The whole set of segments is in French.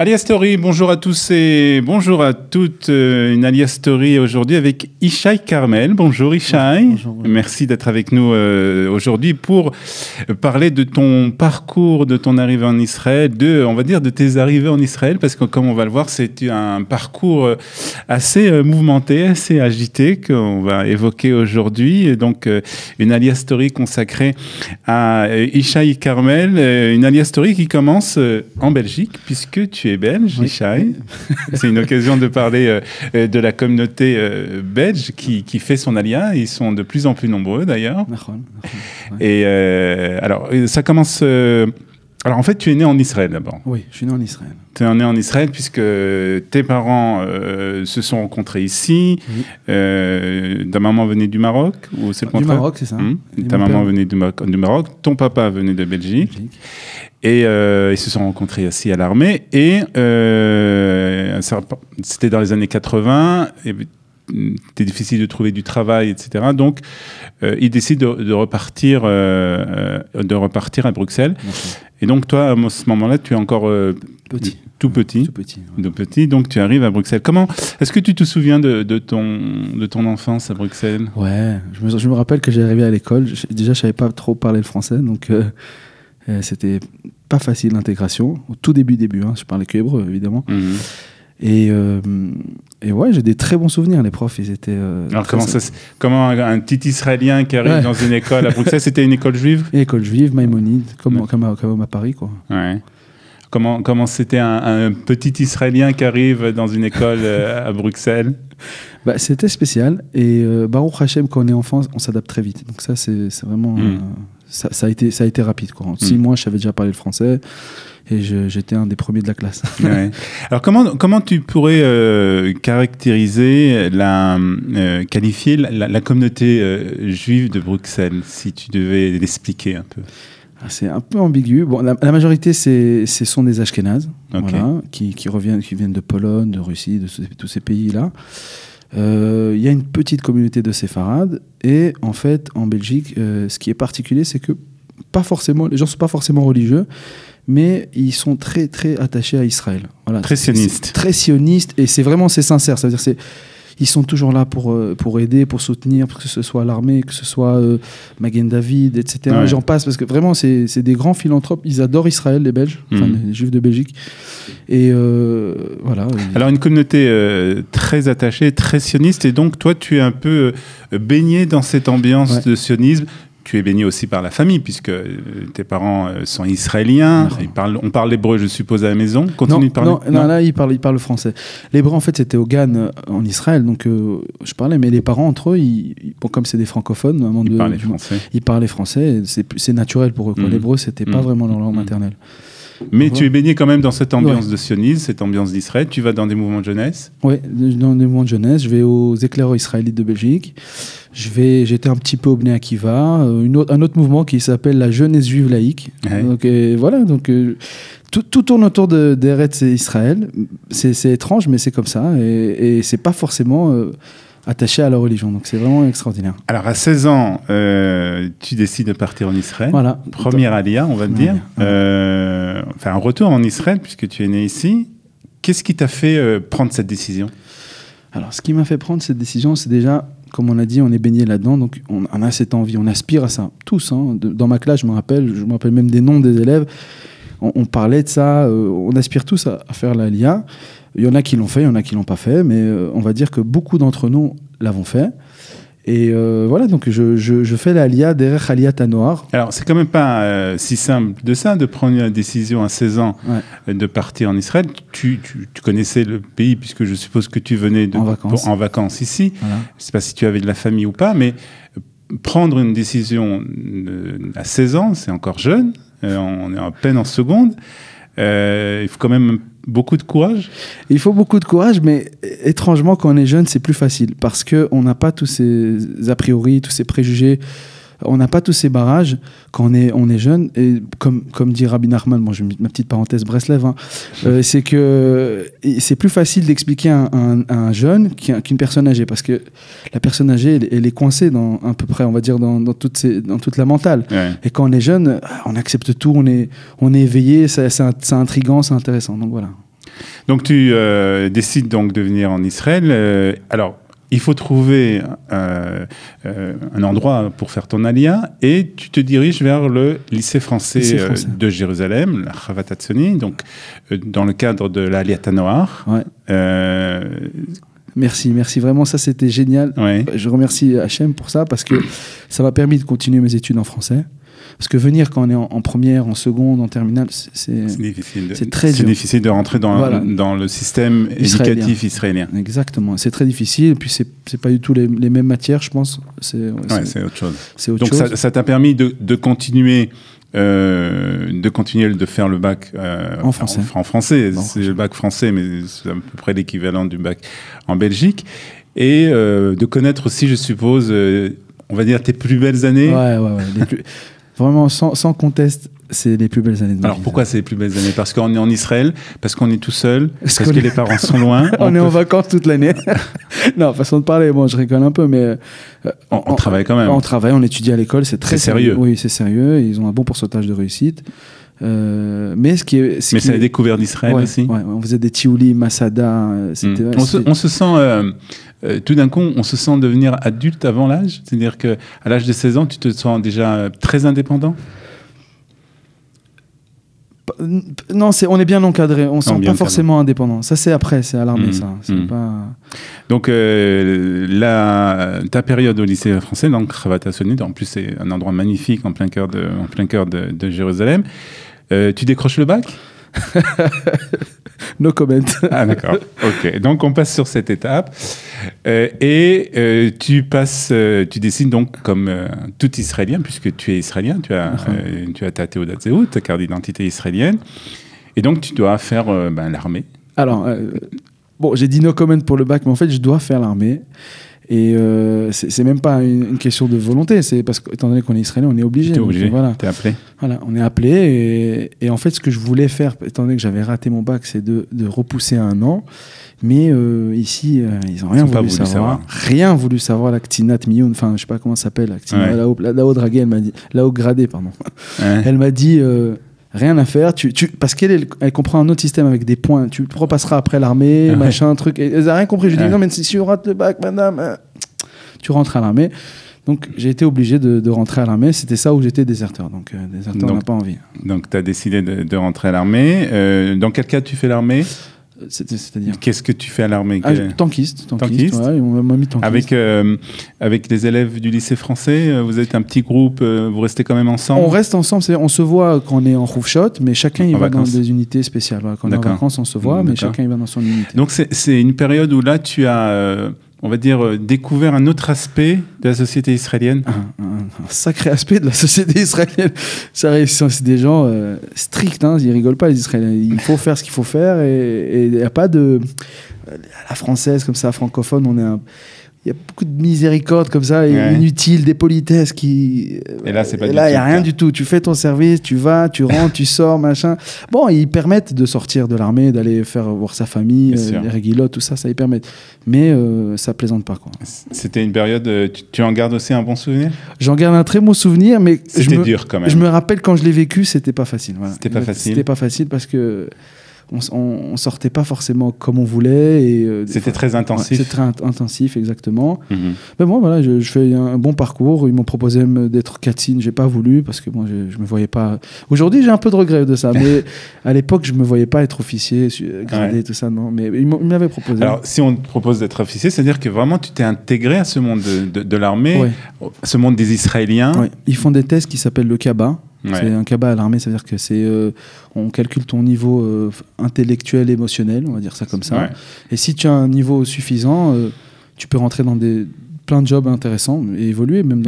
Alia Story, bonjour à tous et bonjour à toutes. Une Alia Story aujourd'hui avec Ishaï Carmel. Bonjour Ishaï. Bonjour. Merci d'être avec nous aujourd'hui pour parler de ton parcours, de ton arrivée en Israël, on va dire de tes arrivées en Israël, parce que comme on va le voir, c'est un parcours assez mouvementé, assez agité qu'on va évoquer aujourd'hui. Donc une Alia Story consacrée à Ishaï Carmel, une Alia Story qui commence en Belgique, puisque tu es belge, oui. Ishaï. C'est une occasion de parler de la communauté belge qui fait son alia. Ils sont de plus en plus nombreux d'ailleurs. Et alors, ça commence... alors en fait, tu es né en Israël d'abord. Oui, je suis né en Israël. Tu es né en Israël puisque tes parents se sont rencontrés ici. Oui. Ta maman venait du Maroc ou c'est le contraire? Du Maroc, c'est ça. Ta maman venait du Maroc. Ton papa venait de Belgique. Et ils se sont rencontrés ici à l'armée. Et c'était dans les années 80. C'était difficile de trouver du travail, etc. Donc, ils décident de repartir à Bruxelles. Et donc, toi, à ce moment-là, tu es encore tout petit. Donc, tu arrives à Bruxelles. Est-ce que tu te souviens de ton enfance à Bruxelles? Ouais, je me rappelle que j'arrivais à l'école. Déjà, je ne savais pas trop parler le français. Donc, c'était pas facile l'intégration. Au tout début, hein, je parlais que hébreu, évidemment. Et ouais, j'ai des très bons souvenirs. Les profs, ils étaient... Alors, comment un petit Israélien qui arrive dans une école à Bruxelles, c'était une école juive? Une école juive, Maïmonide, comme à Paris, quoi. Ouais. Comment c'était un petit Israélien qui arrive dans une école à Bruxelles? C'était spécial. Et Baruch Hashem, quand on est enfant, on s'adapte très vite. Donc ça, c'est vraiment... Ça a été rapide, quoi. En 6 mois, je savais déjà parler le français. Et j'étais un des premiers de la classe. Ouais. Alors, comment tu pourrais caractériser, qualifier la communauté juive de Bruxelles, si tu devais l'expliquer un peu? C'est un peu ambigu. Bon, la majorité, ce sont des Ashkénazes, voilà, qui viennent de Pologne, de Russie, de tous ces pays-là. Il y a une petite communauté de séfarades. Et en fait, en Belgique, ce qui est particulier, c'est que les gens ne sont pas forcément religieux, mais ils sont très, très attachés à Israël. Voilà. Très sionistes. Très sionistes, et c'est sincère. C'est-à-dire ils sont toujours là pour aider, pour soutenir, que ce soit l'armée, que ce soit Magen David, etc. Ouais. J'en passe, parce que vraiment, c'est des grands philanthropes. Ils adorent Israël, les Belges, les Juifs de Belgique. Et voilà. Alors, une communauté très attachée, très sioniste, et donc, toi, tu es un peu baigné dans cette ambiance de sionisme. Tu es baigné aussi par la famille, puisque tes parents sont israéliens. On parle l'hébreu, je suppose, à la maison. Continue de parler. Non, là, ils parlent le français. L'hébreu, en fait, c'était au Gan, en Israël. Donc, je parlais, mais les parents, entre eux, comme c'est des francophones, ils parlaient français. C'est naturel pour eux. L'hébreu, c'était pas vraiment leur langue maternelle. Mais tu es baigné quand même dans cette ambiance de sionisme, cette ambiance d'Israël. Tu vas dans des mouvements de jeunesse? Oui, dans des mouvements de jeunesse. Je vais aux éclaireurs israélites de Belgique. J'étais un petit peu au Bnei Akiva. Un autre mouvement qui s'appelle la jeunesse juive laïque. Ouais. Donc, voilà. Donc, tout tourne autour d'Eretz et Israël. C'est étrange, mais c'est comme ça. Et c'est pas forcément... attaché à la religion, donc c'est vraiment extraordinaire. Alors à 16 ans, tu décides de partir en Israël. Voilà. Première alia, on va te dire. Enfin, un retour en Israël, puisque tu es né ici. Qu'est-ce qui t'a fait prendre cette décision? Alors, ce qui m'a fait prendre cette décision, c'est déjà, comme on l'a dit, on est baigné là-dedans, donc on a cette envie, on aspire à ça. Tous, hein. Dans ma classe, je me rappelle même des noms des élèves. On parlait de ça, on aspire tous à faire l'Alia. Il y en a qui l'ont fait, il y en a qui ne l'ont pas fait, mais on va dire que beaucoup d'entre nous l'avont fait. Et voilà, donc je fais l'Alia derrière Aliyat HaNoar. Alors, c'est quand même pas si simple de ça, de prendre une décision à 16 ans de partir en Israël. Tu connaissais le pays, puisque je suppose que tu venais en vacances ici. Voilà. Je ne sais pas si tu avais de la famille ou pas, mais prendre une décision à 16 ans, c'est encore jeune. On est à peine en seconde. Il faut quand même beaucoup de courage. Il faut beaucoup de courage, mais étrangement, quand on est jeune, c'est plus facile parce qu'on n'a pas tous ces a priori, tous ces préjugés. On n'a pas tous ces barrages quand on est jeune. Et comme dit Rabbi Nachman, bon, je vais mettre ma petite parenthèse Breslev, hein, c'est que c'est plus facile d'expliquer à un jeune qu'une personne âgée, parce que la personne âgée, elle est coincée à peu près, on va dire, dans toute la mentale. Ouais. Et quand on est jeune, on accepte tout, on est éveillé, c'est intriguant, c'est intéressant. Donc voilà. Donc tu décides donc de venir en Israël. Alors, il faut trouver un endroit pour faire ton alia et tu te diriges vers le lycée français, de Jérusalem, la Chavat Hatzoni, donc dans le cadre de l'Aliyat HaNoar. Ouais. Merci vraiment, ça c'était génial. Ouais. Je remercie Hachem pour ça parce que ça m'a permis de continuer mes études en français. Parce que venir quand on est en première, en seconde, en terminale, c'est difficile. C'est très dur. C'est difficile de rentrer dans le système éducatif israélien. Exactement, c'est très difficile. Et puis c'est pas du tout les mêmes matières, je pense. C'est autre chose. C'est autre chose. Donc ça t'a permis de continuer. De faire le bac en français. En français, c'est le bac français, mais c'est à peu près l'équivalent du bac en Belgique. Et de connaître aussi, je suppose, on va dire tes plus belles années. Ouais. Vraiment, sans conteste, c'est les plus belles années de ma vie. Alors pourquoi c'est les plus belles années? Parce qu'on est en Israël, parce qu'on est tout seul, parce que les parents sont loin. On est en vacances toute l'année. Non, façon de parler, bon, je rigole un peu, mais... on travaille quand même. On travaille, on étudie à l'école, c'est très sérieux. Oui, c'est sérieux, ils ont un bon pourcentage de réussite. Mais c'est la découverte d'Israël aussi. Ouais, on faisait des tiouli, Masada. On se sent... tout d'un coup, on se sent devenir adulte avant l'âge. C'est-à-dire qu'à l'âge de 16 ans, tu te sens déjà très indépendant? Non, on est bien encadré. On ne se sent pas forcément indépendant. Ça, c'est après, c'est à l'armée, ça. Pas... Donc, ta période au lycée français, donc Chavat Hatzoni, en plus, c'est un endroit magnifique en plein cœur de Jérusalem. Tu décroches le bac? No comment. Ah d'accord, ok. Donc on passe sur cette étape tu décides donc comme tout Israélien, puisque tu es Israélien, tu as ta Théodat Zéhout, ta carte d'identité israélienne, et donc tu dois faire l'armée. Alors, bon, j'ai dit no comment pour le bac, mais en fait je dois faire l'armée. Et c'est même pas une question de volonté, c'est parce qu'étant donné qu'on est israélien, on est obligé. T'es obligé, voilà. T'es appelé. Voilà, on est appelé et en fait ce que je voulais faire, étant donné que j'avais raté mon bac, c'est de repousser à 1 an. Mais ici, ils n'ont rien voulu savoir. Rien voulu savoir, la Ktinat Miyun, enfin je sais pas comment ça s'appelle, la Ktinat, la haut draguée, elle m'a dit, la haut gradée, pardon. Ouais. Elle m'a dit... rien à faire, parce qu'elle comprend un autre système avec des points. Tu repasseras après l'armée, machin, truc. Et elle n'a rien compris. Je lui ai dit, non, mais si tu rates le bac, madame, tu rentres à l'armée. Donc, j'ai été obligé de rentrer à l'armée. C'était ça où j'étais déserteur. Donc, déserteur, on n'a pas envie. Donc, tu as décidé de rentrer à l'armée. Dans quel cas tu fais l'armée ? C'est-à-dire qu'est-ce que tu fais à l'armée? Tankiste. Ouais, on m'a mis tankiste. Avec les élèves du lycée français, vous êtes un petit groupe, vous restez quand même ensemble? On reste ensemble, on se voit quand on est en roofshot, mais chacun il va dans des unités spéciales. Voilà, quand on est en vacances, on se voit, mais chacun il va dans son unité. Donc c'est une période où là tu as, on va dire, découvert un autre aspect de la société israélienne? Un sacré aspect de la société israélienne. C'est des gens stricts, hein, ils rigolent pas les Israéliens. Il faut faire ce qu'il faut faire et il n'y a pas de... À la française, comme ça, francophone, il y a beaucoup de miséricorde comme ça, inutile, des politesses qui... Et là, c'est pas il n'y a rien du tout. Tu fais ton service, tu vas, tu rentres, tu sors, machin. Bon, ils permettent de sortir de l'armée, d'aller voir sa famille, les réguilotes, tout ça, ça ils permettent. Mais ça plaisante pas, quoi. C'était une période... Tu en gardes aussi un bon souvenir? J'en garde un très bon souvenir, mais... C'était dur, quand même. Je me rappelle, quand je l'ai vécu, c'était pas facile. Voilà. C'était pas facile? C'était pas facile parce que... On sortait pas forcément comme on voulait. C'était très intensif. C'était très intensif, exactement. Mais bon, voilà, je fais un bon parcours. Ils m'ont proposé d'être Katsine, j'ai pas voulu parce que moi, je me voyais pas. Aujourd'hui, j'ai un peu de regret de ça, mais à l'époque, je me voyais pas être officier, gradé, tout ça, non. Mais ils m'avaient proposé. Alors, si on te propose d'être officier, c'est-à-dire que vraiment, tu t'es intégré à ce monde de l'armée, à ce monde des Israéliens. Ouais. Ils font des tests qui s'appellent le Kaba. C'est un Kaba à l'armée, ça veut dire que on calcule ton niveau intellectuel, émotionnel, on va dire ça comme ça. Ouais. Et si tu as un niveau suffisant, tu peux rentrer dans plein de jobs intéressants et évoluer même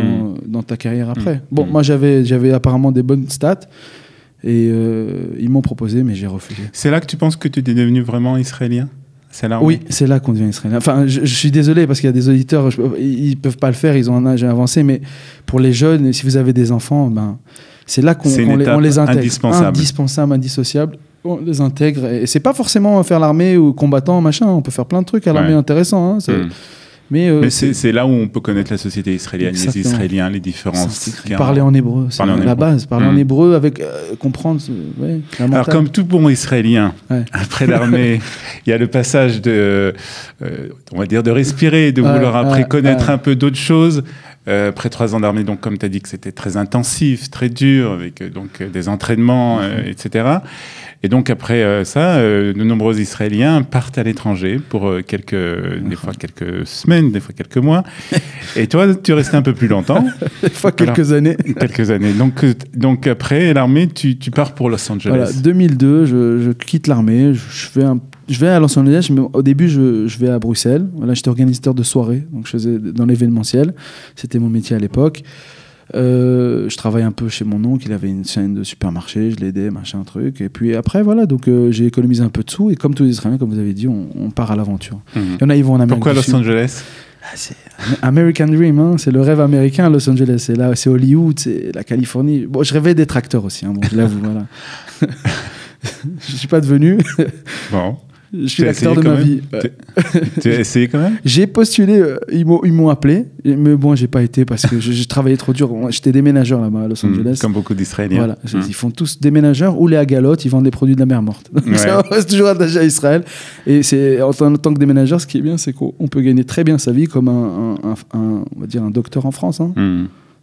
dans ta carrière après. Bon, moi j'avais apparemment des bonnes stats et ils m'ont proposé, mais j'ai refusé. C'est là que tu penses que tu es devenu vraiment israélien? Oui, c'est là qu'on devient israélien. Enfin, je suis désolé parce qu'il y a des auditeurs, ils peuvent pas le faire, ils ont un âge avancé, mais pour les jeunes, si vous avez des enfants, c'est là qu'on les intègre. Indispensable, indissociable. On les intègre. Et c'est pas forcément faire l'armée ou combattant, machin. On peut faire plein de trucs à l'armée intéressants. Hein. Mais c'est là où on peut connaître la société israélienne, Exactement. les Israéliens, les différences. Parler en hébreu, c'est la base. Parler en hébreu avec comprendre. La Alors, comme tout bon Israélien, après l'armée, il y a le passage on va dire, de respirer, de vouloir après connaître un peu d'autres choses. Après 3 ans d'armée, donc comme tu as dit que c'était très intensif, très dur, avec donc des entraînements, etc. Et donc après ça, de nombreux Israéliens partent à l'étranger pour des fois quelques semaines, des fois quelques mois. Et toi, tu restais un peu plus longtemps. Des fois quelques années. Quelques années. Donc après l'armée, tu pars pour Los Angeles. Voilà, 2002, je quitte l'armée, je vais à Los Angeles, mais au début, je vais à Bruxelles. Voilà, j'étais organisateur de soirées, donc je faisais dans l'événementiel. C'était mon métier à l'époque. Je travaillais un peu chez mon oncle, il avait une chaîne de supermarché, je l'aidais, machin, truc. Et puis après, voilà, donc j'ai économisé un peu de sous. Et comme tous les Israéliens, comme vous avez dit, on part à l'aventure. Il y en a, ils vont en Amérique Pourquoi du Los Sud. Angeles? C'est American Dream, hein, c'est le rêve américain, Los Angeles. C'est là, c'est Hollywood, c'est la Californie. Bon, je rêvais d'être acteur aussi, hein, bon, je l'avoue, voilà. Je ne suis pas devenu. Bon. Je suis l'acteur de ma vie. Tu as essayé quand même? J'ai postulé, ils m'ont appelé, mais bon, j'ai pas été parce que je travaillais trop dur. J'étais déménageur là-bas à Los Angeles. Comme beaucoup d'Israéliens. Voilà, ils font tous déménageurs ou les agalotes, ils vendent des produits de la mer morte. Donc ça reste toujours attaché à Israël. Et c'est en tant que déménageur, ce qui est bien, c'est qu'on peut gagner très bien sa vie comme on va dire un docteur en France. Hein.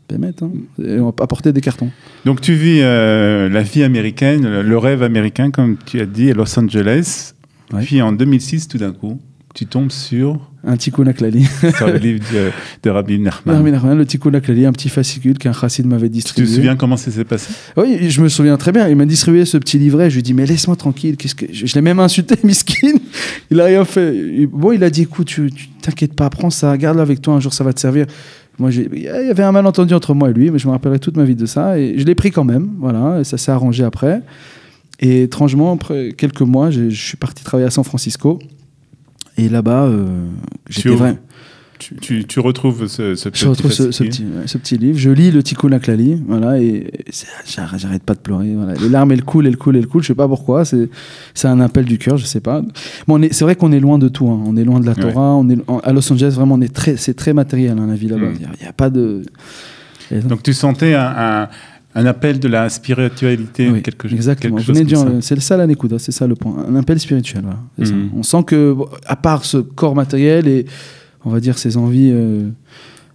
Et on va apporter des cartons. Donc tu vis la vie américaine, le rêve américain, comme tu as dit, à Los Angeles. Ouais. Puis en 2006, tout d'un coup, tu tombes sur... Un Tikkun HaKlali. Sur le livre de Rabbi Nachman. Rabbi Nachman, le Tikkun HaKlali, un petit fascicule qu'un chassid m'avait distribué. Tu te souviens comment ça s'est passé? Oui, je me souviens très bien. Il m'a distribué ce petit livret. Je lui ai dit, mais laisse-moi tranquille. Je l'ai même insulté, miskin. Il n'a rien fait. Bon, il a dit, écoute, tu t'inquiète pas, prends ça, garde-le avec toi, un jour ça va te servir. Moi, il y avait un malentendu entre moi et lui, mais je me rappellerai toute ma vie de ça. Et je l'ai pris quand même. Voilà, et ça s'est arrangé après. Et étrangement, après quelques mois, je suis parti travailler à San Francisco. Et là-bas, j'étais vraiment... Tu retrouves ce petit livre. Je lis le Tikkun HaKlali, voilà, et j'arrête pas de pleurer. Voilà. Les larmes, elles coulent. Je sais pas pourquoi. C'est un appel du cœur, je sais pas. Bon, c'est vrai qu'on est loin de tout. Hein. On est loin de la Torah. À Los Angeles, vraiment, c'est très matériel, hein, la vie là-bas. Il y a pas de... Donc tu sentais un appel de la spiritualité, exactement. Quelque chose comme ça. C'est ça la Nekuda, c'est ça le point. Un appel spirituel. Voilà, ça. On sent que, à part ce corps matériel et, on va dire, ces envies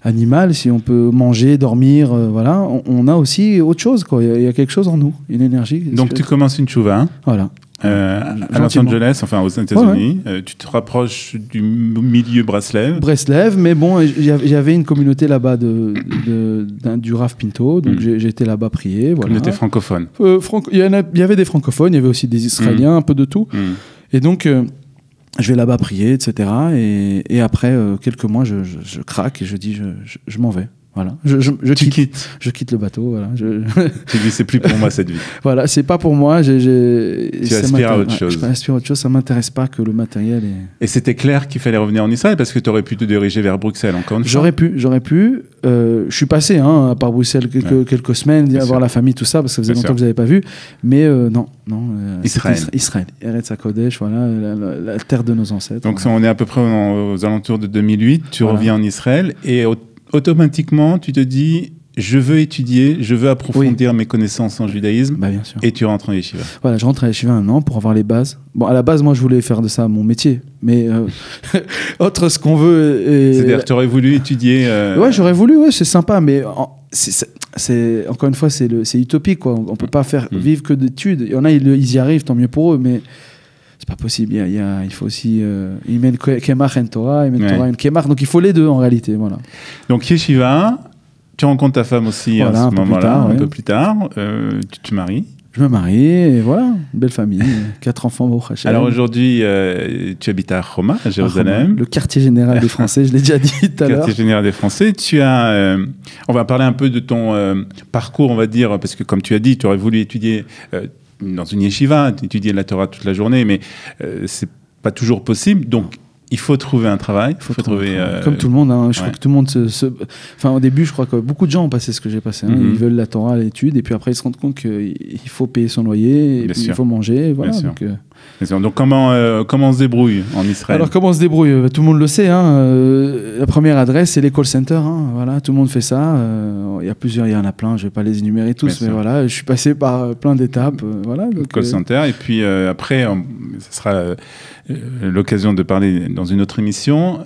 animales, si on peut manger, dormir, voilà, on a aussi autre chose. Quoi. Il y a quelque chose en nous, une énergie. Donc tu commences une tchouva, hein, voilà. À Los Angeles, enfin aux États-Unis. Tu te rapproches du milieu Breslev, mais bon, il y avait une communauté là-bas du Rav Pinto, donc j'ai été là-bas prier. Voilà. Communauté francophone. Il y avait des francophones, il y avait aussi des Israéliens, un peu de tout. Et donc, je vais là-bas prier, etc. Et après quelques mois, je craque et je dis, je m'en vais. Voilà, je quitte le bateau. Voilà, tu dis c'est plus pour moi cette vie. Voilà, c'est pas pour moi. Tu aspires à autre chose. Je aspire à autre chose. Ça m'intéresse pas que le matériel. Et c'était clair qu'il fallait revenir en Israël parce que tu aurais pu te diriger vers Bruxelles encore une fois. J'aurais pu. Je suis passé par Bruxelles quelques semaines, voir la famille, tout ça, parce que ça faisait longtemps que je n'avais pas vu. Mais non. Israël. Eretz HaKodesh, voilà, la terre de nos ancêtres. Donc on est à peu près aux alentours de 2008. Tu reviens en Israël et automatiquement, tu te dis, je veux étudier, je veux approfondir mes connaissances en judaïsme. Bah, bien sûr. Et tu rentres en yeshiva. Voilà, je rentre à yeshiva 1 an pour avoir les bases. Bon, à la base, moi, je voulais faire de ça mon métier. Mais autre ce qu'on veut. C'est-à-dire, tu aurais voulu étudier. Ouais, j'aurais voulu, c'est sympa. Mais encore une fois, c'est utopique, quoi. On ne peut pas vivre que d'études. Il y en a, ils y arrivent, tant mieux pour eux. Mais c'est pas possible. Il faut aussi il mène Kemach en Torah, il mène Torah en Kemach. Donc il faut les deux en réalité. Voilà. Donc Yeshiva, tu rencontres ta femme aussi à ce moment-là, un peu plus tard. Tu te maries. Je me marie et voilà, une belle famille, 4 enfants au Hachem. Alors aujourd'hui, tu habites à Roma, à Jérusalem. Le quartier général des Français, je l'ai déjà dit tout à l'heure. Quartier général des Français. Tu as, on va parler un peu de ton parcours, on va dire, parce que comme tu as dit, tu aurais voulu étudier dans une yeshiva, étudier la Torah toute la journée, mais c'est pas toujours possible. Donc, il faut trouver un travail. Comme tout le monde, hein, je crois que tout le monde Enfin, au début, je crois que beaucoup de gens ont passé ce que j'ai passé. Hein. Ils veulent la Torah, l'étude, et puis après, ils se rendent compte qu'il faut payer son loyer, et puis il faut manger. Voilà, donc, Donc comment on se débrouille en Israël? Alors comment on se débrouille? Tout le monde le sait. La première adresse, c'est les call centers. Voilà, tout le monde fait ça. Il y a plusieurs, il y en a plein. Je vais pas les énumérer tous, mais voilà, je suis passé par plein d'étapes. Voilà. Donc, call center. Et puis après, ce sera l'occasion de parler dans une autre émission.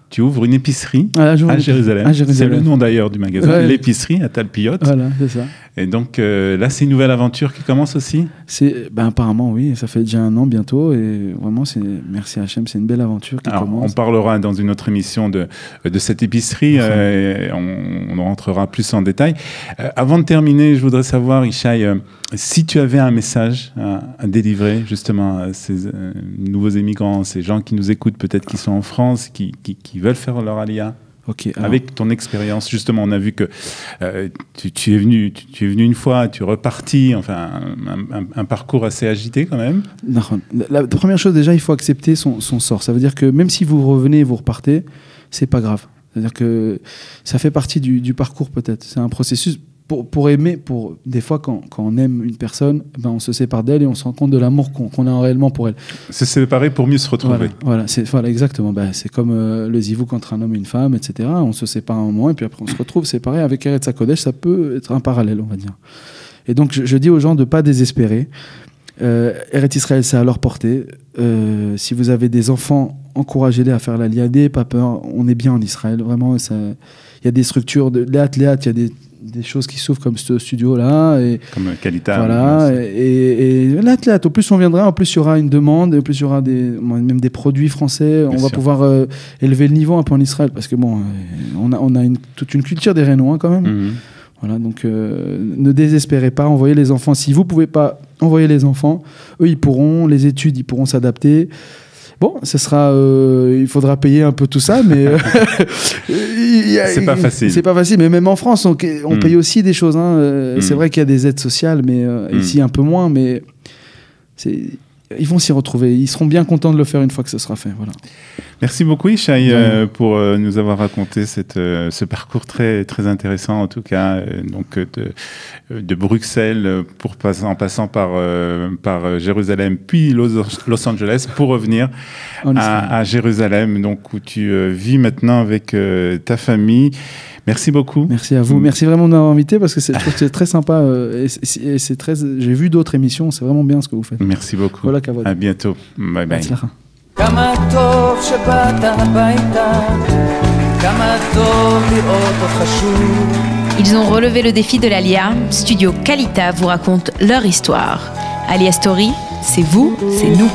Tu ouvres une épicerie à Jérusalem. C'est le nom d'ailleurs du magasin, ouais. L'épicerie à Talpiot. Voilà, c'est ça. Et donc là, c'est une nouvelle aventure qui commence aussi? Apparemment, oui. Ça fait déjà 1 an bientôt. Et vraiment, merci Hachem, c'est une belle aventure qui commence. On parlera dans une autre émission de cette épicerie. On rentrera plus en détail. Avant de terminer, je voudrais savoir, Yishai, si tu avais un message à délivrer justement à ces nouveaux émigrants, ces gens qui nous écoutent, peut-être qui sont en France, qui veulent faire leur aliyah. Okay, avec ton expérience, justement, on a vu que tu es venu une fois, tu es reparti, enfin, un parcours assez agité quand même. Non, la première chose, déjà, il faut accepter son sort. Ça veut dire que même si vous revenez et vous repartez, c'est pas grave. C'est-à-dire que ça fait partie du parcours peut-être. C'est un processus. Pour aimer, des fois, quand on aime une personne, on se sépare d'elle et on se rend compte de l'amour qu'on a réellement pour elle. Se séparer pour mieux se retrouver. Voilà, exactement. C'est comme le zivouk entre un homme et une femme, etc. On se sépare un moment et puis après on se retrouve séparés. Avec Eretz HaKodesh, ça peut être un parallèle, on va dire. Et donc, je dis aux gens de ne pas désespérer. Eretz Israël, c'est à leur portée. Si vous avez des enfants, encouragez-les à faire l'aliyah. N'ayez pas peur, on est bien en Israël. Vraiment, il y a des structures, léat, il y a des choses qui s'ouvrent comme ce studio-là. Comme Kalita. Voilà. Et là, au plus on viendra, en plus il y aura une demande, en plus il y aura même des produits français. Bien on va pouvoir élever le niveau un peu en Israël. Parce que on a toute une culture des Rénois quand même. Mm-hmm. Voilà, donc ne désespérez pas, envoyez les enfants. Si vous ne pouvez pas envoyer les enfants, eux, ils pourront, les études, ils pourront s'adapter. Bon, ce sera, il faudra payer un peu tout ça, mais c'est pas facile. C'est pas facile, mais même en France, on paye aussi des choses. C'est vrai qu'il y a des aides sociales, mais ici un peu moins. Mais ils vont s'y retrouver. Ils seront bien contents de le faire une fois que ce sera fait. Voilà. Merci beaucoup, Yishai, pour nous avoir raconté ce parcours très, très intéressant, en tout cas, donc de Bruxelles, en passant par Jérusalem, puis Los Angeles, pour revenir à Jérusalem, donc, où tu vis maintenant avec ta famille. Merci beaucoup. Merci à vous. Merci vraiment de m'avoir invité parce que je trouve que c'est très sympa. J'ai vu d'autres émissions. C'est vraiment bien ce que vous faites. Merci beaucoup. Voilà, à bientôt. Bye bye. Ils ont relevé le défi de l'Aliyah. Studio Kalita vous raconte leur histoire. Aliyah Story, c'est vous, c'est nous.